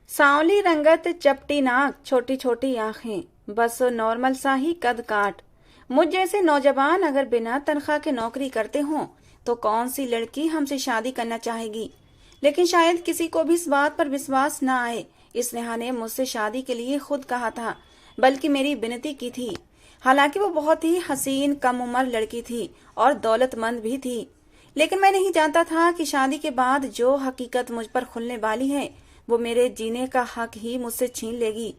सांवली रंगत, चपटी नाक, छोटी छोटी आंखें, बस नॉर्मल सा ही कद काट। मुझ जैसे नौजवान अगर बिना तनख्वाह के नौकरी करते हों तो कौन सी लड़की हमसे शादी करना चाहेगी। लेकिन शायद किसी को भी इस बात पर विश्वास न आए। इस नेहा ने मुझसे शादी के लिए खुद कहा था, बल्कि मेरी विनती की थी। हालांकि वो बहुत ही हसीन कम उम्र लड़की थी और दौलतमंद भी थी। लेकिन मैं नहीं जानता था कि शादी के बाद जो हकीकत मुझ पर खुलने वाली है वो मेरे जीने का हक ही मुझसे छीन लेगी।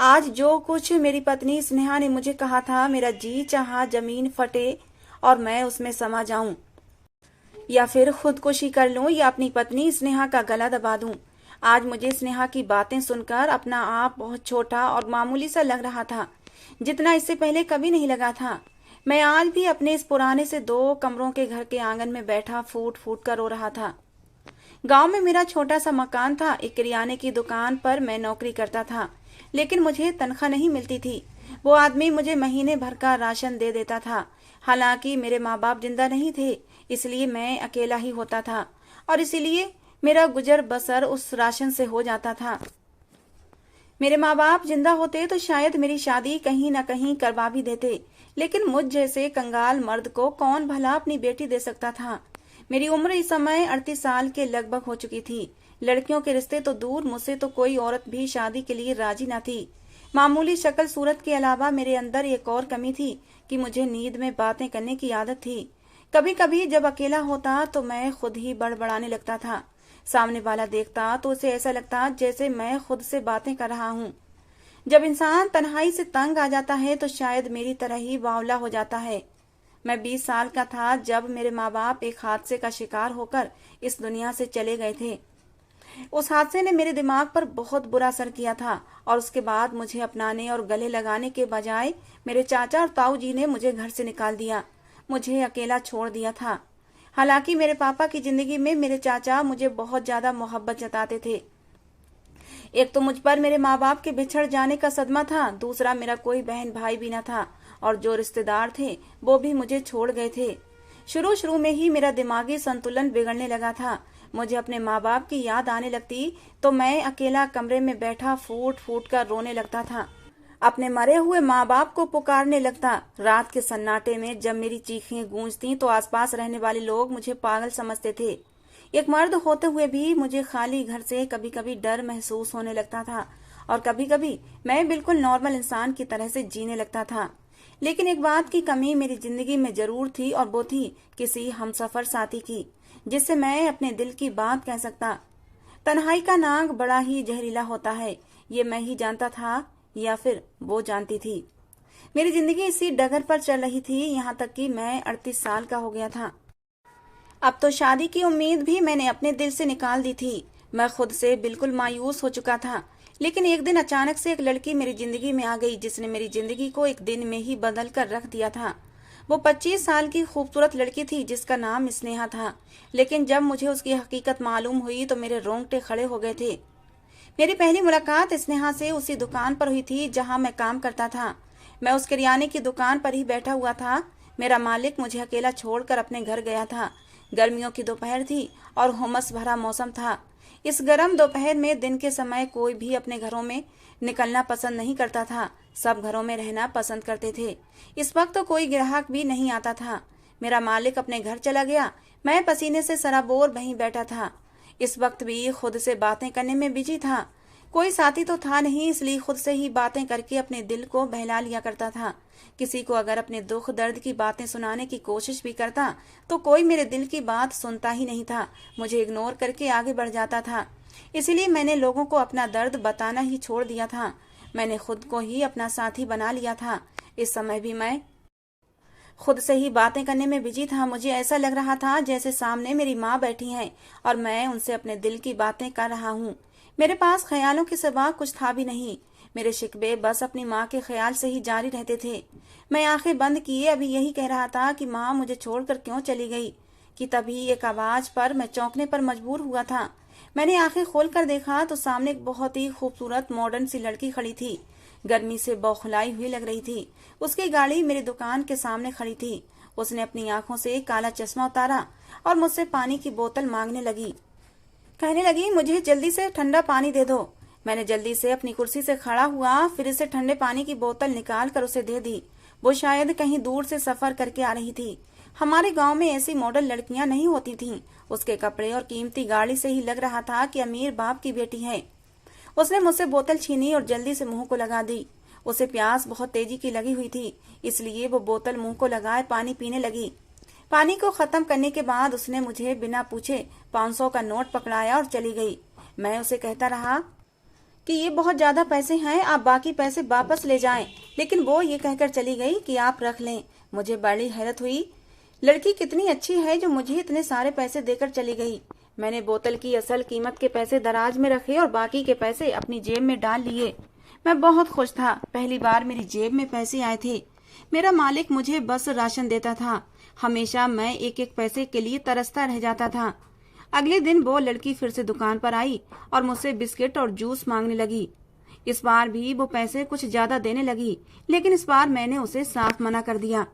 आज जो कुछ मेरी पत्नी स्नेहा ने मुझे कहा था, मेरा जी चाहा जमीन फटे और मैं उसमें समा जाऊं, या फिर खुदकुशी कर लूं या अपनी पत्नी स्नेहा का गला दबा दूं। आज मुझे स्नेहा की बातें सुनकर अपना आप बहुत छोटा और मामूली सा लग रहा था, जितना इससे पहले कभी नहीं लगा था। मैं आज भी अपने इस पुराने से 2 कमरों के घर के आंगन में बैठा फूट फूट कर रो रहा था। गांव में मेरा छोटा सा मकान था। एक किराने की दुकान पर मैं नौकरी करता था, लेकिन मुझे तनख्वाह नहीं मिलती थी। वो आदमी मुझे महीने भर का राशन दे देता था। हालांकि मेरे माँ बाप जिंदा नहीं थे, इसलिए मैं अकेला ही होता था और इसीलिए मेरा गुजर बसर उस राशन से हो जाता था। मेरे माँ बाप जिंदा होते तो शायद मेरी शादी कहीं न कहीं करवा भी देते, लेकिन मुझ जैसे कंगाल मर्द को कौन भला अपनी बेटी दे सकता था। मेरी उम्र इस समय 38 साल के लगभग हो चुकी थी। लड़कियों के रिश्ते तो दूर, मुझसे तो कोई औरत भी शादी के लिए राजी न थी। मामूली शक्ल सूरत के अलावा मेरे अंदर एक और कमी थी कि मुझे नींद में बातें करने की आदत थी। कभी कभी जब अकेला होता तो मैं खुद ही बड़बड़ाने लगता था। सामने वाला देखता तो उसे ऐसा लगता जैसे मैं खुद से बातें कर रहा हूँ। जब इंसान तन्हाई से तंग आ जाता है तो शायद मेरी तरह ही बावला हो जाता है। मैं 20 साल का था जब मेरे माँ बाप एक हादसे का शिकार होकर इस दुनिया से चले गए थे। उस हादसे ने मेरे दिमाग पर बहुत बुरा असर किया था और उसके बाद मुझे अपनाने और गले लगाने के बजाय मेरे चाचा और ताऊ जी ने मुझे घर से निकाल दिया, मुझे अकेला छोड़ दिया था। हालांकि मेरे पापा की जिंदगी में मेरे चाचा मुझे बहुत ज्यादा मोहब्बत जताते थे। एक तो मुझ पर मेरे माँ बाप के बिछड़ जाने का सदमा था, दूसरा मेरा कोई बहन भाई भी न था और जो रिश्तेदार थे वो भी मुझे छोड़ गए थे। शुरू शुरू में ही मेरा दिमागी संतुलन बिगड़ने लगा था। मुझे अपने माँ बाप की याद आने लगती तो मैं अकेला कमरे में बैठा फूट फूट कर रोने लगता था। अपने मरे हुए माँ बाप को पुकारने लगता। रात के सन्नाटे में जब मेरी चीखें गूंजती तो आसपास रहने वाले लोग मुझे पागल समझते थे। एक मर्द होते हुए भी मुझे खाली घर से कभी कभी डर महसूस होने लगता था और कभी कभी मैं बिल्कुल नॉर्मल इंसान की तरह से जीने लगता था। लेकिन एक बात की कमी मेरी जिंदगी में जरूर थी और वो थी किसी हमसफर साथी की, जिससे मैं अपने दिल की बात कह सकता। तन्हाई का नाग बड़ा ही जहरीला होता है, ये मैं ही जानता था या फिर वो जानती थी। मेरी जिंदगी इसी डगर पर चल रही थी, यहाँ तक कि मैं 38 साल का हो गया था। अब तो शादी की उम्मीद भी मैंने अपने दिल से निकाल दी थी। मैं खुद से बिल्कुल मायूस हो चुका था। लेकिन एक दिन अचानक से एक लड़की मेरी जिंदगी में आ गई, जिसने मेरी जिंदगी को एक दिन में ही बदल कर रख दिया था। वो 25 साल की खूबसूरत लड़की थी जिसका नाम स्नेहा था। लेकिन जब मुझे उसकी हकीकत मालूम हुई तो मेरे रोंगटे खड़े हो गए थे। मेरी पहली मुलाकात स्नेहा से उसी दुकान पर हुई थी जहां मैं काम करता था। मैं उस किराने की दुकान पर ही बैठा हुआ था। मेरा मालिक मुझे अकेला छोड़कर अपने घर गया था। गर्मियों की दोपहर थी और हुमस भरा मौसम था। इस गर्म दोपहर में दिन के समय कोई भी अपने घरों में निकलना पसंद नहीं करता था, सब घरों में रहना पसंद करते थे। इस वक्त तो कोई ग्राहक भी नहीं आता था। मेरा मालिक अपने घर चला गया। मैं पसीने से सराबोर वहीं बैठा था। इस वक्त भी खुद से बातें करने में बिजी था। कोई साथी तो था नहीं, इसलिए खुद से ही बातें करके अपने दिल को बहला लिया करता था। किसी को अगर अपने दुख दर्द की बातें सुनाने की कोशिश भी करता तो कोई मेरे दिल की बात सुनता ही नहीं था, मुझे इग्नोर करके आगे बढ़ जाता था। इसलिए मैंने लोगों को अपना दर्द बताना ही छोड़ दिया था। मैंने खुद को ही अपना साथी बना लिया था। इस समय भी मैं खुद से ही बातें करने में बिजी था। मुझे ऐसा लग रहा था जैसे सामने मेरी माँ बैठी हैं और मैं उनसे अपने दिल की बातें कर रहा हूँ। मेरे पास ख्यालों के सिवा कुछ था भी नहीं। मेरे शिकवे बस अपनी माँ के ख्याल से ही जारी रहते थे। मैं आंखें बंद किए अभी यही कह रहा था कि माँ मुझे छोड़कर क्यों चली गई, कि तभी एक आवाज पर मैं चौंकने पर मजबूर हुआ था। मैंने आंखें खोलकर देखा तो सामने एक बहुत ही खूबसूरत मॉडर्न सी लड़की खड़ी थी। गर्मी से बौखलाई हुई लग रही थी। उसकी गाड़ी मेरी दुकान के सामने खड़ी थी। उसने अपनी आंखों से काला चश्मा उतारा और मुझसे पानी की बोतल मांगने लगी। कहने लगी, मुझे जल्दी से ठंडा पानी दे दो। मैंने जल्दी से अपनी कुर्सी से खड़ा हुआ, फिर से ठंडे पानी की बोतल निकाल कर उसे दे दी। वो शायद कहीं दूर से सफर करके आ रही थी। हमारे गांव में ऐसी मॉडल लड़कियां नहीं होती थीं। उसके कपड़े और कीमती गाड़ी से ही लग रहा था कि अमीर बाप की बेटी है। उसने मुझसे बोतल छीनी और जल्दी से मुंह को लगा दी। उसे प्यास बहुत तेजी की लगी हुई थी, इसलिए वो बोतल मुंह को लगाए पानी पीने लगी। पानी को खत्म करने के बाद उसने मुझे बिना पूछे 500 का नोट पकड़ाया और चली गई। मैं उसे कहता रहा कि ये बहुत ज्यादा पैसे हैं, आप बाकी पैसे वापस ले जाएं। लेकिन वो ये कहकर चली गई कि आप रख लें। मुझे बड़ी हैरत हुई, लड़की कितनी अच्छी है जो मुझे इतने सारे पैसे देकर चली गई। मैंने बोतल की असल कीमत के पैसे दराज में रखे और बाकी के पैसे अपनी जेब में डाल लिए। मैं बहुत खुश था, पहली बार मेरी जेब में पैसे आए थे। मेरा मालिक मुझे बस राशन देता था। हमेशा मैं एक एक पैसे के लिए तरसता रह जाता था। अगले दिन वो लड़की फिर से दुकान पर आई और मुझसे बिस्किट और जूस मांगने लगी। इस बार भी वो पैसे कुछ ज्यादा देने लगी, लेकिन इस बार मैंने उसे साफ मना कर दिया।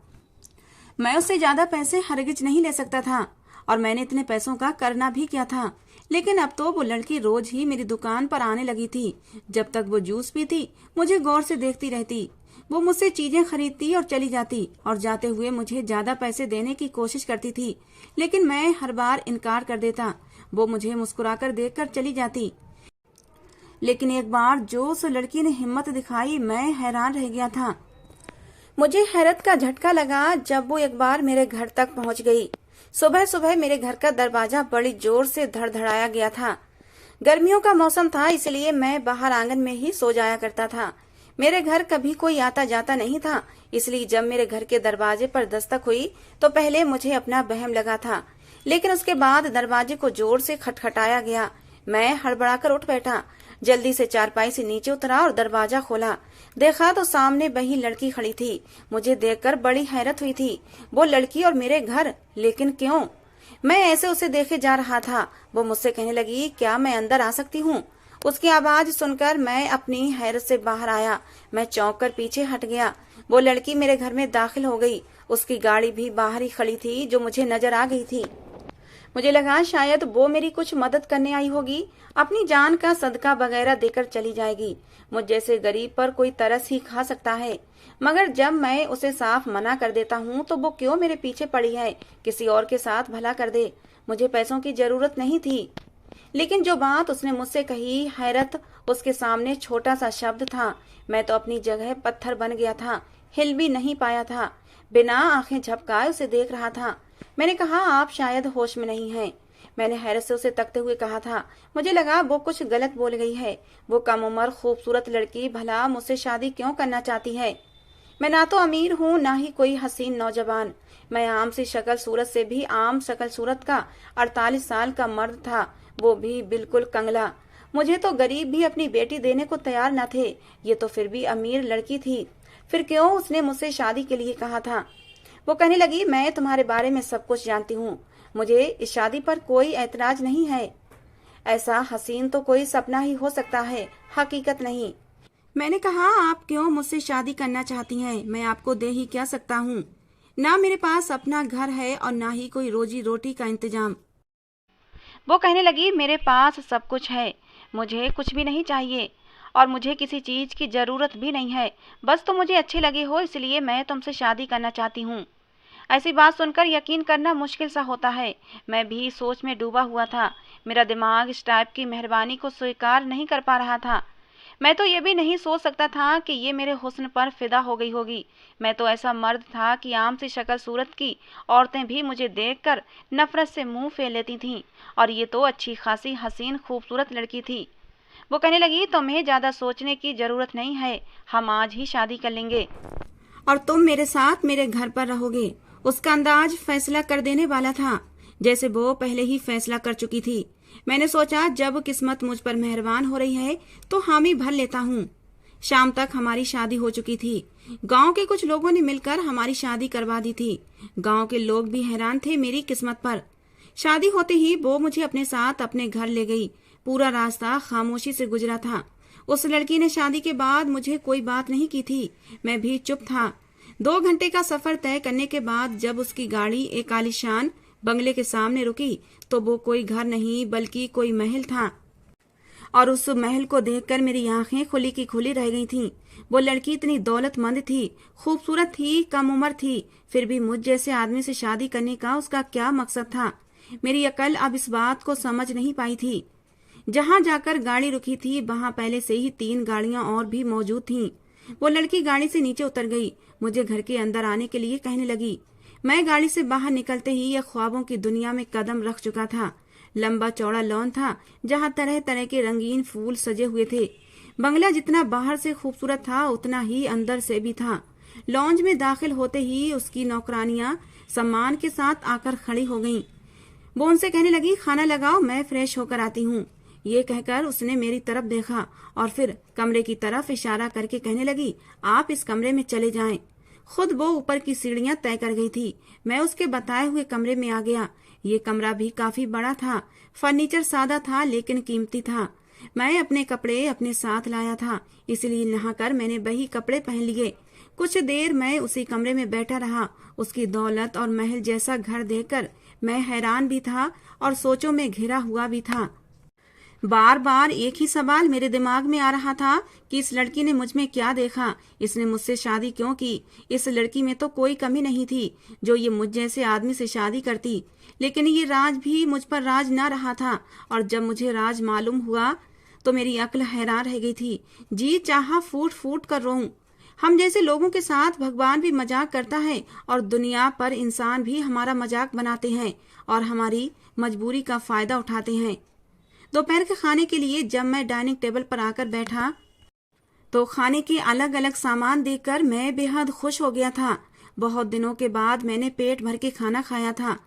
मैं उससे ज्यादा पैसे हरगिज नहीं ले सकता था और मैंने इतने पैसों का करना भी क्या था। लेकिन अब तो वो लड़की रोज ही मेरी दुकान पर आने लगी थी। जब तक वो जूस पीती, मुझे गौर से देखती रहती। वो मुझसे चीजें खरीदती और चली जाती और जाते हुए मुझे ज्यादा पैसे देने की कोशिश करती थी, लेकिन मैं हर बार इनकार कर देता। वो मुझे मुस्कुराकर देखकर चली जाती। लेकिन एक बार जो उस लड़की ने हिम्मत दिखाई, मैं हैरान रह गया था। मुझे हैरत का झटका लगा जब वो एक बार मेरे घर तक पहुंच गई। सुबह सुबह मेरे घर का दरवाजा बड़ी जोर से धड़धड़ाया गया था। गर्मियों का मौसम था, इसलिए मैं बाहर आंगन में ही सो जाया करता था। मेरे घर कभी कोई आता जाता नहीं था, इसलिए जब मेरे घर के दरवाजे पर दस्तक हुई तो पहले मुझे अपना वहम लगा था, लेकिन उसके बाद दरवाजे को जोर से खटखटाया गया। मैं हड़बड़ाकर उठ बैठा, जल्दी से चारपाई से नीचे उतरा और दरवाजा खोला। देखा तो सामने वही लड़की खड़ी थी। मुझे देखकर बड़ी हैरत हुई थी। वो लड़की और मेरे घर, लेकिन क्यों? मैं ऐसे उसे देखे जा रहा था। वो मुझसे कहने लगी, क्या मैं अंदर आ सकती हूँ? उसकी आवाज सुनकर मैं अपनी हैरत से बाहर आया। मैं चौंक कर पीछे हट गया। वो लड़की मेरे घर में दाखिल हो गई। उसकी गाड़ी भी बाहर ही खड़ी थी, जो मुझे नजर आ गई थी। मुझे लगा शायद वो मेरी कुछ मदद करने आई होगी, अपनी जान का सदका वगैरह देकर चली जाएगी। मुझ जैसे गरीब पर कोई तरस ही खा सकता है, मगर जब मैं उसे साफ मना कर देता हूँ तो वो क्यों मेरे पीछे पड़ी है? किसी और के साथ भला कर दे। मुझे पैसों की जरूरत नहीं थी, लेकिन जो बात उसने मुझसे कही, हैरत उसके सामने छोटा सा शब्द था। मैं तो अपनी जगह पत्थर बन गया था, हिल भी नहीं पाया था। बिना आंखें झपकाए उसे देख रहा था। मैंने कहा, आप शायद होश में नहीं हैं। मैंने हैरत से उसे तकते हुए कहा था। मुझे लगा वो कुछ गलत बोल गई है। वो कम उम्र खूबसूरत लड़की भला मुझसे शादी क्यों करना चाहती है? मैं ना तो अमीर हूँ, ना ही कोई हसीन नौजवान। मैं आम सी शक्ल सूरत से भी आम शक्ल सूरत का 48 साल का मर्द था, वो भी बिल्कुल कंगला। मुझे तो गरीब भी अपनी बेटी देने को तैयार न थे, ये तो फिर भी अमीर लड़की थी। फिर क्यों उसने मुझसे शादी के लिए कहा था? वो कहने लगी, मैं तुम्हारे बारे में सब कुछ जानती हूँ, मुझे इस शादी पर कोई ऐतराज नहीं है। ऐसा हसीन तो कोई सपना ही हो सकता है, हकीकत नहीं। मैंने कहा, आप क्यों मुझसे शादी करना चाहती हैं? मैं आपको दे ही क्या सकता हूँ? ना मेरे पास अपना घर है और ना ही कोई रोजी रोटी का इंतजाम। वो कहने लगी, मेरे पास सब कुछ है, मुझे कुछ भी नहीं चाहिए और मुझे किसी चीज की जरूरत भी नहीं है। बस तुम मुझे अच्छी लगी हो, इसलिए मैं तुमसे शादी करना चाहती हूँ। ऐसी बात सुनकर यकीन करना मुश्किल सा होता है। मैं भी सोच में डूबा हुआ था। मेरा दिमाग इस टाइप की मेहरबानी को स्वीकार नहीं कर पा रहा था। मैं तो ये भी नहीं सोच सकता था कि ये मेरे हुस्न पर फिदा हो गई होगी। मैं तो ऐसा मर्द था कि आम सी शक्ल सूरत की औरतें भी मुझे देखकर नफरत से मुंह फेर लेती थीं, और ये तो अच्छी खासी हसीन खूबसूरत लड़की थी। वो कहने लगी, तुम्हें ज्यादा सोचने की जरूरत नहीं है, हम आज ही शादी कर लेंगे और तुम मेरे साथ मेरे घर पर रहोगे। उसका अंदाज फैसला कर देने वाला था, जैसे वो पहले ही फैसला कर चुकी थी। मैंने सोचा, जब किस्मत मुझ पर मेहरबान हो रही है तो हामी भर लेता हूँ। शाम तक हमारी शादी हो चुकी थी। गांव के कुछ लोगों ने मिलकर हमारी शादी करवा दी थी। गांव के लोग भी हैरान थे मेरी किस्मत पर। शादी होते ही वो मुझे अपने साथ अपने घर ले गई। पूरा रास्ता खामोशी से गुजरा था। उस लड़की ने शादी के बाद मुझे कोई बात नहीं की थी। मैं भी चुप था। 2 घंटे का सफर तय करने के बाद जब उसकी गाड़ी एक आलीशान बंगले के सामने रुकी तो वो कोई घर नहीं बल्कि कोई महल था। और उस महल को देखकर मेरी आंखें खुली की खुली रह गई थीं। वो लड़की इतनी दौलतमंद थी, खूबसूरत थी, कम उम्र थी, फिर भी मुझ जैसे आदमी से शादी करने का उसका क्या मकसद था? मेरी अकल अब इस बात को समझ नहीं पाई थी। जहां जाकर गाड़ी रुकी थी वहां पहले से ही 3 गाड़ियां और भी मौजूद थीं। वो लड़की गाड़ी से नीचे उतर गई, मुझे घर के अंदर आने के लिए कहने लगी। मैं गाड़ी से बाहर निकलते ही यह ख्वाबों की दुनिया में कदम रख चुका था। लंबा चौड़ा लॉन था जहां तरह तरह के रंगीन फूल सजे हुए थे। बंगला जितना बाहर से खूबसूरत था उतना ही अंदर से भी था। लॉन्ज में दाखिल होते ही उसकी नौकरानियां सम्मान के साथ आकर खड़ी हो गईं। वो उनसे कहने लगी, खाना लगाओ, मैं फ्रेश होकर आती हूँ। ये कहकर उसने मेरी तरफ देखा और फिर कमरे की तरफ इशारा करके कहने लगी, आप इस कमरे में चले जाएं। खुद वो ऊपर की सीढ़ियां तय कर गई थी। मैं उसके बताए हुए कमरे में आ गया। ये कमरा भी काफी बड़ा था। फर्नीचर सादा था लेकिन कीमती था। मैं अपने कपड़े अपने साथ लाया था, इसलिए नहाकर मैंने वही कपड़े पहन लिए। कुछ देर मैं उसी कमरे में बैठा रहा। उसकी दौलत और महल जैसा घर देखकर मैं हैरान भी था और सोचों में घिरा हुआ भी था। बार बार एक ही सवाल मेरे दिमाग में आ रहा था कि इस लड़की ने मुझ में क्या देखा, इसने मुझसे शादी क्यों की। इस लड़की में तो कोई कमी नहीं थी जो ये मुझ जैसे आदमी से शादी करती। लेकिन ये राज भी मुझ पर राज ना रहा था, और जब मुझे राज मालूम हुआ तो मेरी अक्ल हैरान रह गई थी। जी चाहा फूट फूट कर रोऊं। हम जैसे लोगों के साथ भगवान भी मजाक करता है और दुनिया पर इंसान भी हमारा मजाक बनाते हैं और हमारी मजबूरी का फायदा उठाते हैं। दोपहर के खाने के लिए जब मैं डाइनिंग टेबल पर आकर बैठा तो खाने के अलग अलग सामान देखकर मैं बेहद खुश हो गया था। बहुत दिनों के बाद मैंने पेट भर के खाना खाया था।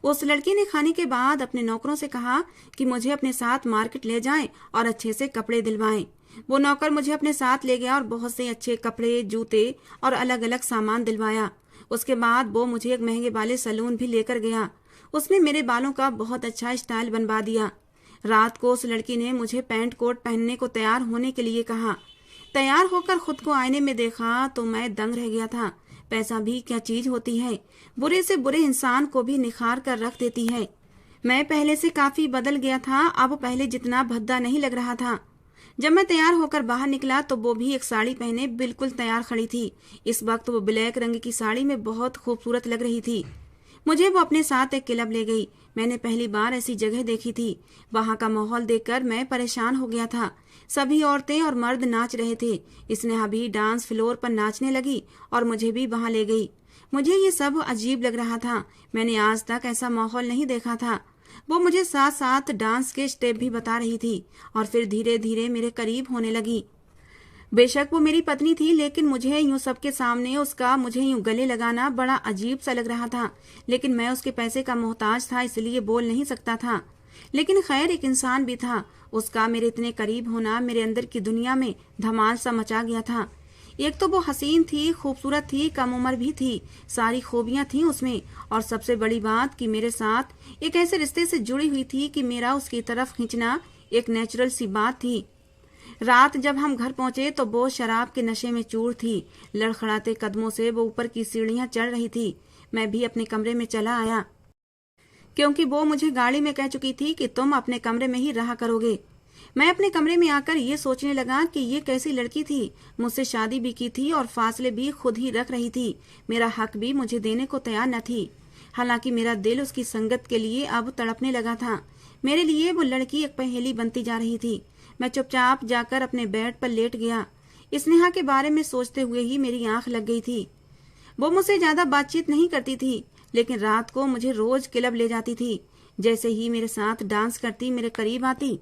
उस लड़की ने खाने के बाद अपने नौकरों से कहा कि मुझे अपने साथ मार्केट ले जाएं और अच्छे से कपड़े दिलवाएं। वो नौकर मुझे अपने साथ ले गया और बहुत से अच्छे कपड़े, जूते और अलग अलग सामान दिलवाया। उसके बाद वो मुझे एक महंगे वाले सैलून भी लेकर गया। उसने मेरे बालों का बहुत अच्छा स्टाइल बनवा दिया। रात को उस लड़की ने मुझे पैंट कोट पहनने को तैयार होने के लिए कहा। तैयार होकर खुद को आईने में देखा तो मैं दंग रह गया था। पैसा भी क्या चीज होती है, बुरे से बुरे इंसान को भी निखार कर रख देती है। मैं पहले से काफी बदल गया था, अब पहले जितना भद्दा नहीं लग रहा था। जब मैं तैयार होकर बाहर निकला तो वो भी एक साड़ी पहने बिल्कुल तैयार खड़ी थी। इस वक्त वो ब्लैक रंग की साड़ी में बहुत खूबसूरत लग रही थी। मुझे वो अपने साथ एक क्लब ले गई। मैंने पहली बार ऐसी जगह देखी थी। वहां का माहौल देखकर मैं परेशान हो गया था। सभी औरतें और मर्द नाच रहे थे। स्नेहा भी डांस फ्लोर पर नाचने लगी और मुझे भी वहां ले गई। मुझे ये सब अजीब लग रहा था। मैंने आज तक ऐसा माहौल नहीं देखा था। वो मुझे साथ साथ डांस के स्टेप भी बता रही थी और फिर धीरे धीरे मेरे करीब होने लगी। बेशक वो मेरी पत्नी थी, लेकिन मुझे यूं सबके सामने उसका मुझे यूं गले लगाना बड़ा अजीब सा लग रहा था। लेकिन मैं उसके पैसे का मोहताज था, इसलिए बोल नहीं सकता था। लेकिन खैर, एक इंसान भी था। उसका मेरे इतने करीब होना मेरे अंदर की दुनिया में धमाल सा मचा गया था। एक तो वो हसीन थी, खूबसूरत थी, कम उम्र भी थी, सारी खूबियां थी उसमें, और सबसे बड़ी बात कि मेरे साथ एक ऐसे रिश्ते से जुड़ी हुई थी कि मेरा उसकी तरफ खींचना एक नेचुरल सी बात थी। रात जब हम घर पहुंचे तो वो शराब के नशे में चूर थी। लड़खड़ाते कदमों से वो ऊपर की सीढ़ियां चढ़ रही थी। मैं भी अपने कमरे में चला आया, क्योंकि वो मुझे गाड़ी में कह चुकी थी कि तुम अपने कमरे में ही रहा करोगे। मैं अपने कमरे में आकर ये सोचने लगा कि ये कैसी लड़की थी। मुझसे शादी भी की थी और फासले भी खुद ही रख रही थी। मेरा हक भी मुझे देने को तैयार न थी। हालांकि मेरा दिल उसकी संगत के लिए अब तड़पने लगा था। मेरे लिए वो लड़की एक पहेली बनती जा रही थी। मैं चुपचाप जाकर अपने बेड पर लेट गया। स्नेहा के बारे में सोचते हुए ही मेरी आंख लग गई थी। वो मुझसे ज्यादा बातचीत नहीं करती थी, लेकिन रात को मुझे रोज क्लब ले जाती थी। जैसे ही मेरे साथ डांस करती, मेरे करीब आती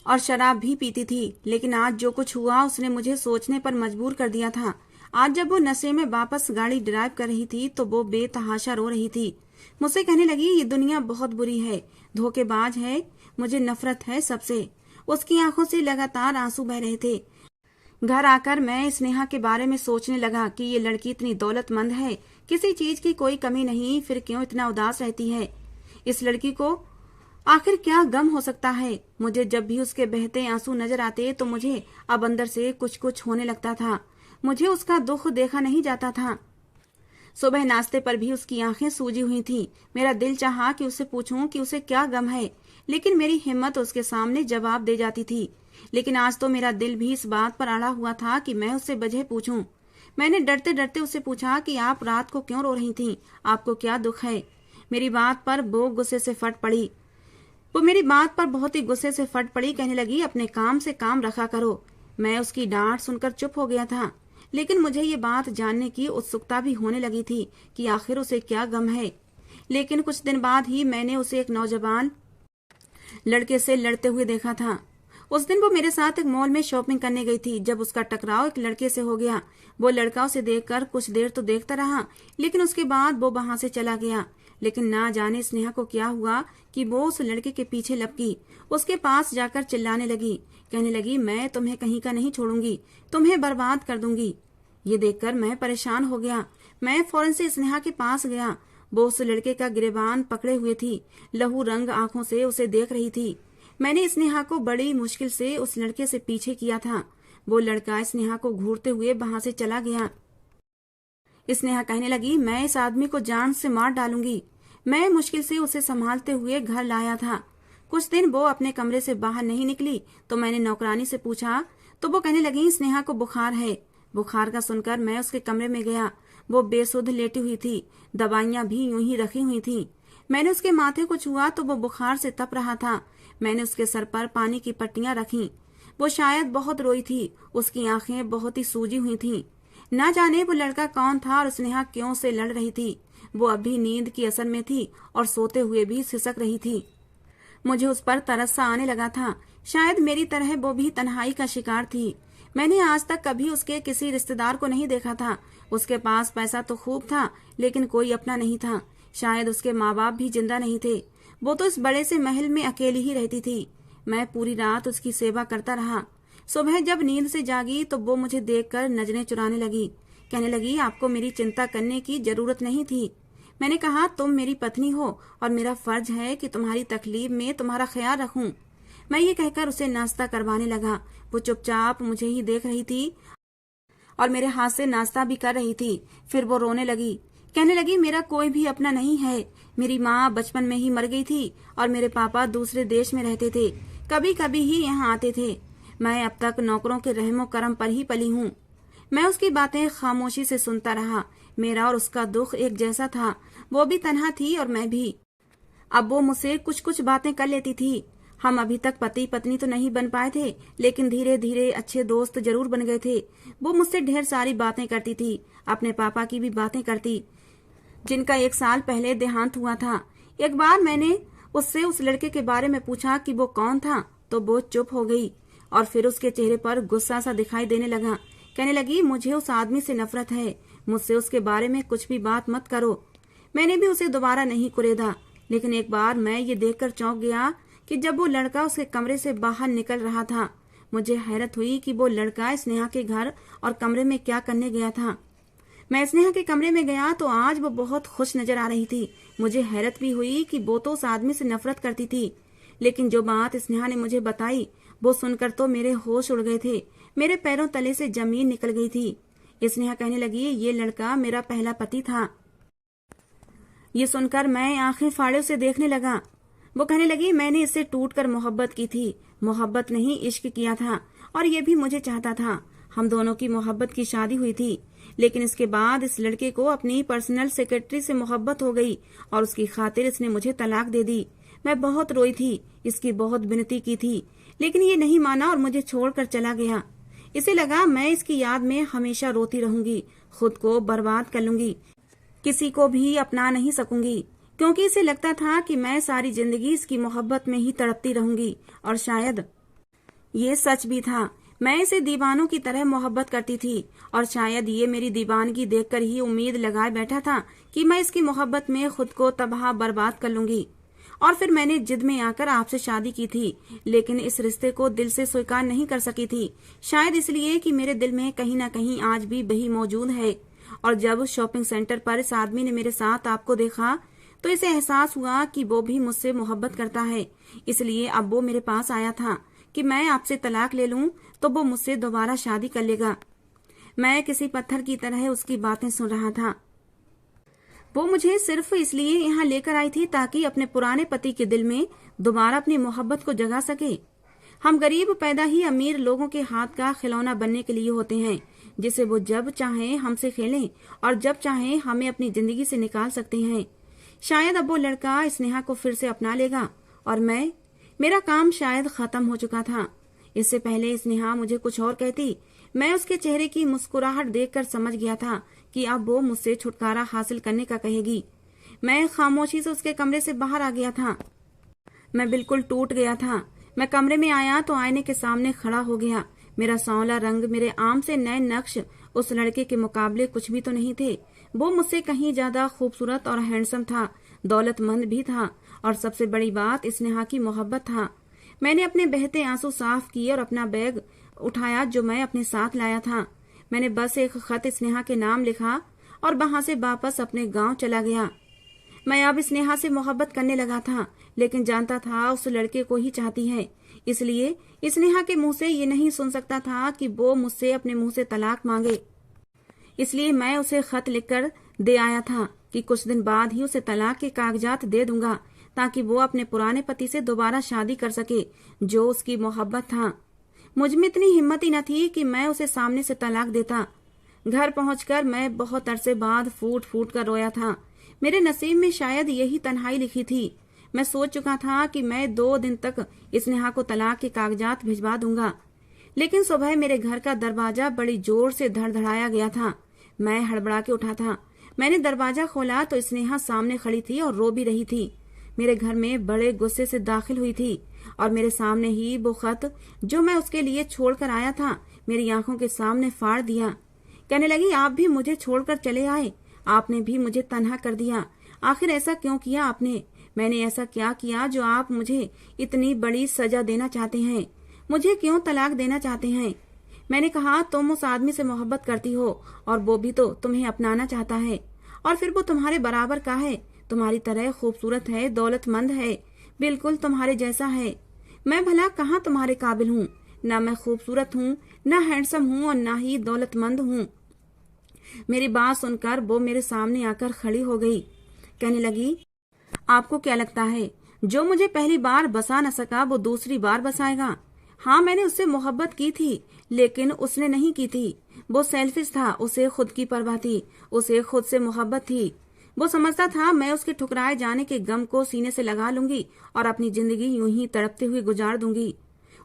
और शराब भी पीती थी। लेकिन आज जो कुछ हुआ उसने मुझे सोचने पर मजबूर कर दिया था। आज जब वो नशे में वापस गाड़ी ड्राइव कर रही थी तो वो बेतहाशा रो रही थी। मुझसे कहने लगी, ये दुनिया बहुत बुरी है, धोखेबाज है, मुझे नफरत है सबसे। उसकी आंखों से लगातार आंसू बह रहे थे। घर आकर मैं स्नेहा के बारे में सोचने लगा कि ये लड़की इतनी दौलतमंद है, किसी चीज की कोई कमी नहीं, फिर क्यों इतना उदास रहती है। इस लड़की को आखिर क्या गम हो सकता है। मुझे जब भी उसके बहते आंसू नजर आते तो मुझे अब अंदर से कुछ कुछ होने लगता था। मुझे उसका दुख देखा नहीं जाता था। सुबह नाश्ते पर भी उसकी आंखें सूजी हुई थीं। मेरा दिल चाहा कि उससे पूछूं कि उसे क्या गम है, लेकिन मेरी हिम्मत उसके सामने जवाब दे जाती थी। लेकिन आज तो मेरा दिल भी इस बात पर अड़ा हुआ था कि मैं उससे वजह पूछूं। मैंने डरते डरते उससे पूछा कि आप रात को क्यों रो रही थीं? आपको क्या दुख है? मेरी बात पर वो गुस्से से फट पड़ी। वो मेरी बात पर बहुत ही गुस्से से फट पड़ी। कहने लगी, अपने काम से काम रखा करो। मैं उसकी डांट सुनकर चुप हो गया था, लेकिन मुझे ये बात जानने की उत्सुकता भी होने लगी थी कि आखिर उसे क्या गम है। लेकिन कुछ दिन बाद ही मैंने उसे एक नौजवान लड़के से लड़ते हुए देखा था। उस दिन वो मेरे साथ एक मॉल में शॉपिंग करने गई थी। जब उसका टकराव एक लड़के से हो गया, वो लड़का उसे देखकर कुछ देर तो देखता रहा, लेकिन उसके बाद वो वहां से चला गया। लेकिन ना जाने स्नेहा को क्या हुआ कि वो उस लड़के के पीछे लपकी, उसके पास जाकर चिल्लाने लगी। कहने लगी, मैं तुम्हें कहीं का नहीं छोड़ूंगी, तुम्हें बर्बाद कर दूंगी। ये देखकर मैं परेशान हो गया। मैं फौरन से स्नेहा के पास गया। वो उस लड़के का गिरेबान पकड़े हुए थी, लहू रंग आंखों से उसे देख रही थी। मैंने स्नेहा को बड़ी मुश्किल से उस लड़के से पीछे किया था। वो लड़का स्नेहा को घूरते हुए वहां से चला गया। स्नेहा कहने लगी, मैं इस आदमी को जान से मार डालूंगी। मैं मुश्किल से उसे संभालते हुए घर लाया था। कुछ दिन वो अपने कमरे से बाहर नहीं निकली तो मैंने नौकरानी से पूछा तो वो कहने लगी, स्नेहा को बुखार है। बुखार का सुनकर मैं उसके कमरे में गया। वो बेसुध लेटी हुई थी, दवाइयां भी यूं ही रखी हुई थी। मैंने उसके माथे को छुआ तो वो बुखार से तप रहा था। मैंने उसके सर पर पानी की पट्टियां रखी। वो शायद बहुत रोई थी, उसकी आंखें बहुत ही सूजी हुई थीं। ना जाने वो लड़का कौन था और स्नेहा क्यों से लड़ रही थी। वो अभी नींद की असर में थी और सोते हुए भी सिसक रही थी। मुझे उस पर तरस सा आने लगा था। शायद मेरी तरह वो भी तन्हाई का शिकार थी। मैंने आज तक कभी उसके किसी रिश्तेदार को नहीं देखा था। उसके पास पैसा तो खूब था, लेकिन कोई अपना नहीं था। शायद उसके माँ बाप भी जिंदा नहीं थे। वो तो इस बड़े से महल में अकेली ही रहती थी। मैं पूरी रात उसकी सेवा करता रहा। सुबह जब नींद से जागी तो वो मुझे देखकर नजरें चुराने लगी। कहने लगी, आपको मेरी चिंता करने की जरूरत नहीं थी। मैंने कहा, तुम मेरी पत्नी हो और मेरा फर्ज है कि तुम्हारी तकलीफ में तुम्हारा ख्याल रखूं। मैं ये कहकर उसे नाश्ता करवाने लगा। वो चुपचाप मुझे ही देख रही थी और मेरे हाथ से नाश्ता भी कर रही थी। फिर वो रोने लगी। कहने लगी, मेरा कोई भी अपना नहीं है। मेरी माँ बचपन में ही मर गई थी और मेरे पापा दूसरे देश में रहते थे, कभी कभी ही यहाँ आते थे। मैं अब तक नौकरों के रहमो करम पर ही पली हूँ। मैं उसकी बातें खामोशी से सुनता रहा। मेरा और उसका दुख एक जैसा था। वो भी तन्हा थी और मैं भी। अब वो मुझसे कुछ कुछ बातें कर लेती थी। हम अभी तक पति पत्नी तो नहीं बन पाए थे, लेकिन धीरे धीरे अच्छे दोस्त जरूर बन गए थे। वो मुझसे ढेर सारी बातें करती थी। अपने पापा की भी बातें करती, जिनका 1 साल पहले देहांत हुआ था। एक बार मैंने उससे उस लड़के के बारे में पूछा कि वो कौन था, तो वो चुप हो गई और फिर उसके चेहरे पर गुस्सा सा दिखाई देने लगा। कहने लगी, मुझे उस आदमी से नफरत है, मुझसे उसके बारे में कुछ भी बात मत करो। मैंने भी उसे दोबारा नहीं कुरेदा, लेकिन एक बार मैं ये देखकर चौंक गया कि जब वो लड़का उसके कमरे से बाहर निकल रहा था, मुझे हैरत हुई कि वो लड़का स्नेहा के घर और कमरे में क्या करने गया था। मैं स्नेहा के कमरे में गया तो आज वो बहुत खुश नजर आ रही थी। मुझे हैरत भी हुई कि वो तो उस आदमी से नफरत करती थी, लेकिन जो बात स्नेहा ने मुझे बताई वो सुनकर तो मेरे होश उड़ गए थे। मेरे पैरों तले से जमीन निकल गई थी। स्नेहा कहने लगी, ये लड़का मेरा पहला पति था। ये सुनकर मैं आंखें फाड़े उसे देखने लगा। वो कहने लगी, मैंने इससे टूटकर मोहब्बत की थी। मोहब्बत नहीं, इश्क किया था, और ये भी मुझे चाहता था। हम दोनों की मोहब्बत की शादी हुई थी, लेकिन इसके बाद इस लड़के को अपनी पर्सनल सेक्रेटरी से मोहब्बत हो गई और उसकी खातिर इसने मुझे तलाक दे दी। मैं बहुत रोई थी, इसकी बहुत विनती की थी, लेकिन ये नहीं माना और मुझे छोड़कर चला गया। इसे लगा मैं इसकी याद में हमेशा रोती रहूंगी, खुद को बर्बाद कर लूंगी, किसी को भी अपना नहीं सकूंगी, क्योंकि इसे लगता था कि मैं सारी जिंदगी इसकी मोहब्बत में ही तड़पती रहूंगी। और शायद ये सच भी था। मैं इसे दीवानों की तरह मोहब्बत करती थी और शायद ये मेरी दीवानगी देखकर ही उम्मीद लगाए बैठा था कि मैं इसकी मोहब्बत में खुद को तबाह बर्बाद कर लूंगी। और फिर मैंने जिद में आकर आपसे शादी की थी, लेकिन इस रिश्ते को दिल से स्वीकार नहीं कर सकी थी। शायद इसलिए कि मेरे दिल में कहीं ना कहीं आज भी वही मौजूद है। और जब शॉपिंग सेंटर पर इस आदमी ने मेरे साथ आपको देखा तो इसे एहसास हुआ कि वो भी मुझसे मोहब्बत करता है। इसलिए अब वो मेरे पास आया था कि मैं आपसे तलाक ले लूं तो वो मुझसे दोबारा शादी कर लेगा। मैं किसी पत्थर की तरह उसकी बातें सुन रहा था। वो मुझे सिर्फ इसलिए यहाँ लेकर आई थी ताकि अपने पुराने पति के दिल में दोबारा अपनी मोहब्बत को जगा सके। हम गरीब पैदा ही अमीर लोगों के हाथ का खिलौना बनने के लिए होते हैं, जिसे वो जब चाहें हमसे खेलें और जब चाहें हमें अपनी जिंदगी से निकाल सकते हैं। शायद अब वो लड़का स्नेहा को फिर से अपना लेगा और मेरा काम शायद खत्म हो चुका था। इससे पहले स्नेहा मुझे कुछ और कहती, मैं उसके चेहरे की मुस्कुराहट देखकर समझ गया था कि अब वो मुझसे छुटकारा हासिल करने का कहेगी। मैं खामोशी से उसके कमरे से बाहर आ गया था। मैं बिल्कुल टूट गया था। मैं कमरे में आया तो आईने के सामने खड़ा हो गया। मेरा सांवला रंग, मेरे आम से नए नक्श उस लड़के के मुकाबले कुछ भी तो नहीं थे। वो मुझसे कहीं ज्यादा खूबसूरत और हैंडसम था, दौलतमंद भी था और सबसे बड़ी बात स्नेहा की मोहब्बत था। मैंने अपने बहते आंसू साफ किए और अपना बैग उठाया जो मैं अपने साथ लाया था। मैंने बस एक खत स्नेहा के नाम लिखा और वहां से वापस अपने गांव चला गया। मैं अब स्नेहा से मोहब्बत करने लगा था, लेकिन जानता था उस लड़के को ही चाहती है। इसलिए स्नेहा के मुंह से ये नहीं सुन सकता था कि वो मुझसे अपने मुंह से तलाक मांगे। इसलिए मैं उसे खत लिखकर दे आया था कि कुछ दिन बाद ही उसे तलाक के कागजात दे दूंगा ताकि वो अपने पुराने पति से दोबारा शादी कर सके, जो उसकी मोहब्बत था। मुझ में इतनी हिम्मत ही न थी कि मैं उसे सामने से तलाक देता। घर पहुंचकर मैं बहुत अरसे बाद फूट फूट कर रोया था। मेरे नसीब में शायद यही तन्हाई लिखी थी। मैं सोच चुका था कि मैं 2 दिन तक स्नेहा को तलाक के कागजात भिजवा दूंगा, लेकिन सुबह मेरे घर का दरवाजा बड़ी जोर से धड़धड़ाया गया था। मैं हड़बड़ा के उठा था। मैंने दरवाजा खोला तो स्नेहा सामने खड़ी थी और रो भी रही थी। मेरे घर में बड़े गुस्से से दाखिल हुई थी और मेरे सामने ही वो खत जो मैं उसके लिए छोड़कर आया था मेरी आंखों के सामने फाड़ दिया। कहने लगी, आप भी मुझे छोड़कर चले आए, आपने भी मुझे तन्हा कर दिया। आखिर ऐसा क्यों किया आपने? मैंने ऐसा क्या किया जो आप मुझे इतनी बड़ी सजा देना चाहते हैं? मुझे क्यों तलाक देना चाहते हैं? मैंने कहा, तुम उस आदमी से मोहब्बत करती हो और वो भी तो तुम्हें अपनाना चाहता है, और फिर वो तुम्हारे बराबर का है, तुम्हारी तरह खूबसूरत है, दौलतमंद है, बिल्कुल तुम्हारे जैसा है। मैं भला कहाँ तुम्हारे काबिल हूँ? न मैं खूबसूरत हूँ, न हैंडसम हूँ और न ही दौलतमंद हूँ। मेरी बात सुनकर वो मेरे सामने आकर खड़ी हो गई। कहने लगी, आपको क्या लगता है जो मुझे पहली बार बसा न सका वो दूसरी बार बसाएगा? हाँ, मैंने उससे मोहब्बत की थी, लेकिन उसने नहीं की थी। वो सेल्फिश था, उसे खुद की परवाह थी, उसे खुद से मोहब्बत थी। वो समझता था मैं उसके ठुकराए जाने के गम को सीने से लगा लूंगी और अपनी जिंदगी यूं ही तड़पते हुए गुजार दूंगी।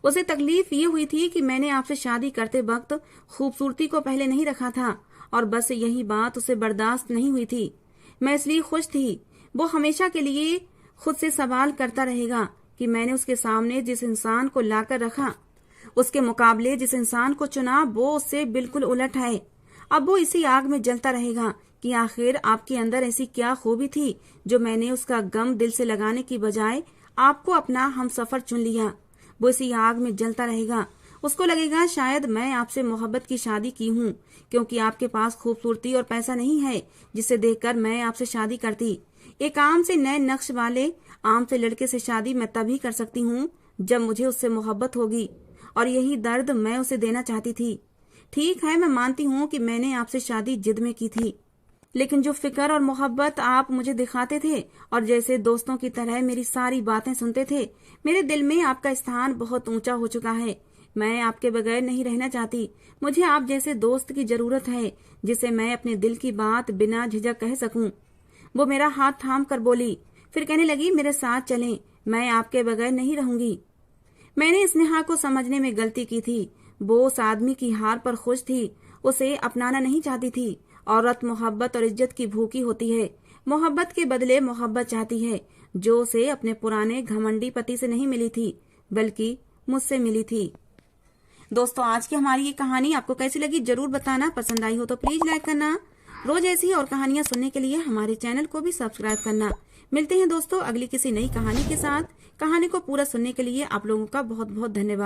उसे तकलीफ ये हुई थी कि मैंने आपसे शादी करते वक्त खूबसूरती को पहले नहीं रखा था और बस यही बात उसे बर्दाश्त नहीं हुई थी। मैं इसलिए खुश थी। वो हमेशा के लिए खुद से सवाल करता रहेगा कि मैंने उसके सामने जिस इंसान को लाकर रखा, उसके मुकाबले जिस इंसान को चुना, वो उससे बिल्कुल उलट है। अब वो इसी आग में जलता रहेगा कि आखिर आपके अंदर ऐसी क्या खूबी थी जो मैंने उसका गम दिल से लगाने की बजाय आपको अपना हमसफर चुन लिया। वो इसी आग में जलता रहेगा। उसको लगेगा शायद मैं आपसे मोहब्बत की शादी की हूँ क्योंकि आपके पास खूबसूरती और पैसा नहीं है जिसे देखकर मैं आपसे शादी करती। एक आम से नए नक्श वाले आम से लड़के से शादी मैं तभी कर सकती हूँ जब मुझे उससे मोहब्बत होगी, और यही दर्द मैं उसे देना चाहती थी। ठीक है, मैं मानती हूँ कि मैंने आपसे शादी जिद में की थी, लेकिन जो फिक्र और मोहब्बत आप मुझे दिखाते थे और जैसे दोस्तों की तरह मेरी सारी बातें सुनते थे, मेरे दिल में आपका स्थान बहुत ऊंचा हो चुका है। मैं आपके बगैर नहीं रहना चाहती। मुझे आप जैसे दोस्त की जरूरत है जिसे मैं अपने दिल की बात बिना झिझक कह सकूं। वो मेरा हाथ थाम कर बोली, फिर कहने लगी, मेरे साथ चलें, मैं आपके बगैर नहीं रहूंगी। मैंने स्नेहा को समझने में गलती की थी। वो उस आदमी की हार पर खुश थी, उसे अपनाना नहीं चाहती थी। औरत मोहब्बत और इज्जत की भूखी होती है। मोहब्बत के बदले मोहब्बत चाहती है, जो उसे अपने पुराने घमंडी पति से नहीं मिली थी बल्कि मुझसे मिली थी। दोस्तों, आज की हमारी ये कहानी आपको कैसी लगी जरूर बताना। पसंद आई हो तो प्लीज लाइक करना। रोज ऐसी और कहानियां सुनने के लिए हमारे चैनल को भी सब्सक्राइब करना। मिलते हैं दोस्तों अगली किसी नई कहानी के साथ। कहानी को पूरा सुनने के लिए आप लोगों का बहुत बहुत धन्यवाद।